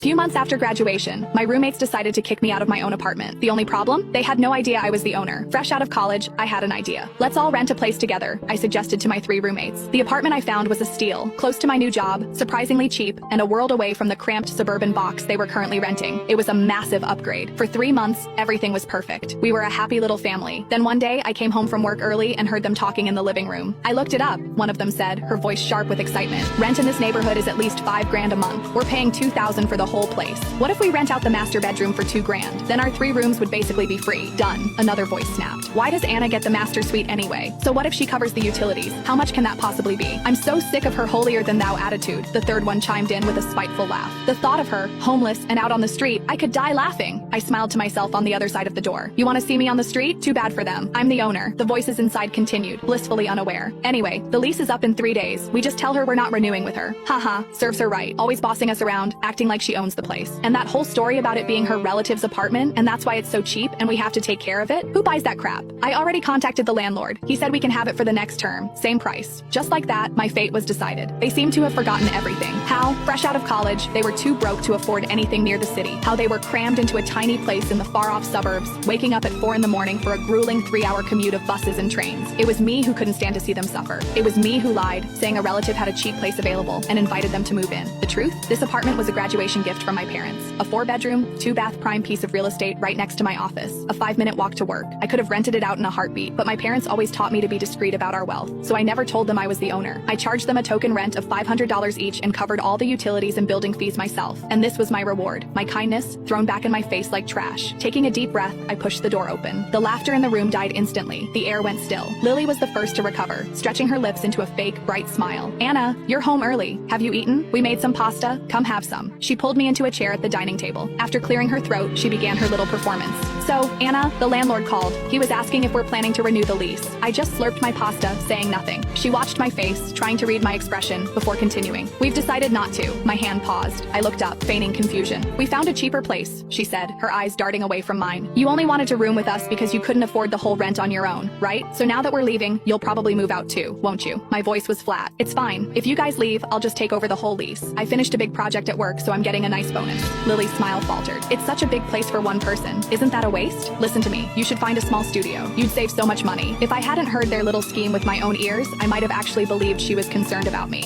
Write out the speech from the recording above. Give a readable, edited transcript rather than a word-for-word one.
Few months after graduation, my roommates decided to kick me out of my own apartment. The only problem? They had no idea I was the owner. Fresh out of college, I had an idea. Let's all rent a place together, I suggested to my 3 roommates. The apartment I found was a steal, close to my new job, surprisingly cheap, and a world away from the cramped suburban box they were currently renting. It was a massive upgrade. For 3 months, everything was perfect. We were a happy little family. Then one day, I came home from work early and heard them talking in the living room. I looked it up, one of them said, her voice sharp with excitement. Rent in this neighborhood is at least $5 grand a month. We're paying $2,000 for the whole place. What if we rent out the master bedroom for $2 grand? Then our 3 rooms would basically be free. Done. Another voice snapped. Why does Anna get the master suite anyway? So what if she covers the utilities? How much can that possibly be? I'm so sick of her holier-than-thou attitude, the third one chimed in with a spiteful laugh. The thought of her, homeless and out on the street, I could die laughing. I smiled to myself on the other side of the door. You want to see me on the street? Too bad for them. I'm the owner. The voices inside continued, blissfully unaware. Anyway, the lease is up in 3 days. We just tell her we're not renewing with her. Haha, serves her right. Always bossing us around, acting like she owns the place. And that whole story about it being her relative's apartment and that's why it's so cheap and we have to take care of it? Who buys that crap? I already contacted the landlord. He said we can have it for the next term. Same price. Just like that, my fate was decided. They seemed to have forgotten everything. How, fresh out of college, they were too broke to afford anything near the city. How they were crammed into a tiny place in the far-off suburbs, waking up at 4 in the morning for a grueling 3-hour commute of buses and trains. It was me who couldn't stand to see them suffer. It was me who lied, saying a relative had a cheap place available and invited them to move in. The truth? This apartment was a graduation gift from my parents. A 4-bedroom, 2-bath prime piece of real estate right next to my office. A 5-minute walk to work. I could have rented it out in a heartbeat, but my parents always taught me to be discreet about our wealth, so I never told them I was the owner. I charged them a token rent of $500 each and covered all the utilities and building fees myself. And this was my reward. My kindness, thrown back in my face like trash. Taking a deep breath, I pushed the door open. The laughter in the room died instantly. The air went still. Lily was the first to recover, stretching her lips into a fake, bright smile. Anna, you're home early. Have you eaten? We made some pasta. Come have some. She pulled me into a chair at the dining table. After clearing her throat, she began her little performance. So, Anna, the landlord called. He was asking if we're planning to renew the lease. I just slurped my pasta, saying nothing. She watched my face, trying to read my expression, before continuing. We've decided not to. My hand paused. I looked up, feigning confusion. We found a cheaper place, she said, her eyes darting away from mine. You only wanted to room with us because you couldn't afford the whole rent on your own, right? So now that we're leaving, you'll probably move out too, won't you? My voice was flat. It's fine. If you guys leave, I'll just take over the whole lease. I finished a big project at work, so I'm getting a nice bonus. Lily's smile faltered. It's such a big place for one person. Isn't that a waste? Listen to me. You should find a small studio. You'd save so much money. If I hadn't heard their little scheme with my own ears, I might have actually believed she was concerned about me.